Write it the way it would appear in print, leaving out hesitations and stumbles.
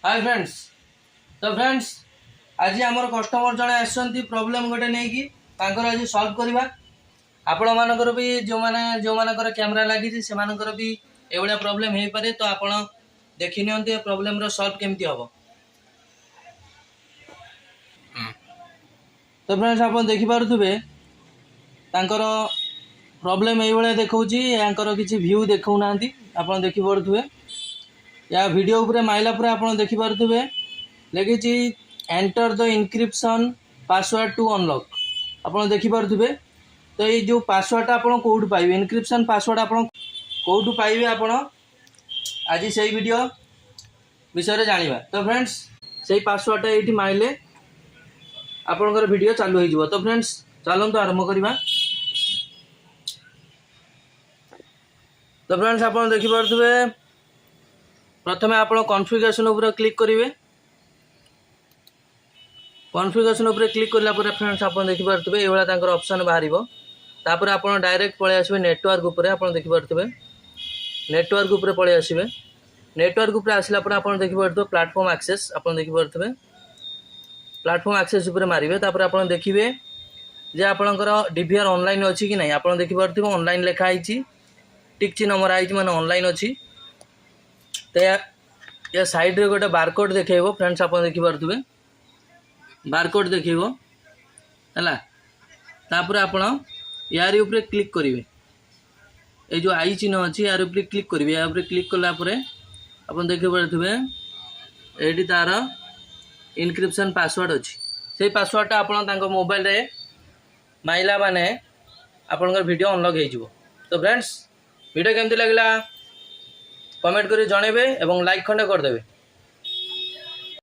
Hi friends. तो friends आज आमर कस्टमर जड़े आसछन्ती प्रॉब्लम गोटे नहीं कि तांकर आज सॉल्व करवा आपण मानकर भी जो माने जो मानकर कैमरा लगी से मानकर भी एवढा प्रॉब्लम हो पारे। तो आपण देखि नियंते प्रॉब्लम रो सॉल्व केमती हबो। तो फ्रेंड्स आपण देखि पारुथबे तांकर प्रॉब्लम एई भले देखौची यांकर किछि व्यू देखौ नांती। आपण देखि पारुथबे या वीडियो उपरे माइला पर आपण देखि पारुथबे लेकिछि enter the encryption password to unlock आपण देखि पारुथबे। तो ये जो पासवर्ड आपण कोड पाइबे इनक्रिप्शन पासवर्ड आपण कोड पाइबे आपण आज से वीडियो विषय रे जानिबा। तो फ्रेंड्स से पासवर्ड एठी माइले आपनकर वीडियो चालू हो जिवो। तो फ्रेंड्स चलंतु आरंभ करिबा। तो फ्रेंड्स आपण देखि पारुथबे प्रथमे आपण कॉन्फ़िगरेशन ऊपर क्लिक करिवे। कॉन्फ़िगरेशन ऊपर क्लिक करला पर फ्रेंड्स आपण देखि पारुथबे एवला तांकर ऑप्शन बाहरिबो। तापर आपण डायरेक्ट पळे आसीबे नेटवर्क ऊपर। आपण देखि पारुथबे नेटवर्क ऊपर पळे आसीबे। नेटवर्क ऊपर आसिला पर आपण देखि पारुथबे प्लेटफॉर्म एक्सेस। आपण देखि पारुथबे प्लेटफॉर्म एक्सेस ऊपर मारिबे। तापर आपण देखिबे जे आपणकर डीवीआर ऑनलाइन अछि कि नै। आपण देखि पारुथबे ऑनलाइन लेखा आइछि टिक चिन्ह नंबर आइछि माने ऑनलाइन अछि। तो या साइड रे गोटे बारकोड देखैबो फ्रेंड्स। आपण देखि पारुथबे बारकोड देखैबो हला। तापर आपण यार ऊपर क्लिक करिवे। ए जो आई चिन्ह अछि यार ऊपर क्लिक करिवे। या ऊपर क्लिक करला परे आपण देखि पारुथबे एडी तार इनक्रिप्शन पासवर्ड अछि। से पासवर्ड आपण तांको मोबाइल रे माइला माने आपनकर वीडियो अनलॉक हे जिवो। तो फ्रेंड्स वीडियो केमति लागला कमेंट करी जणेबे एवं लाइक खंडे कर देबे।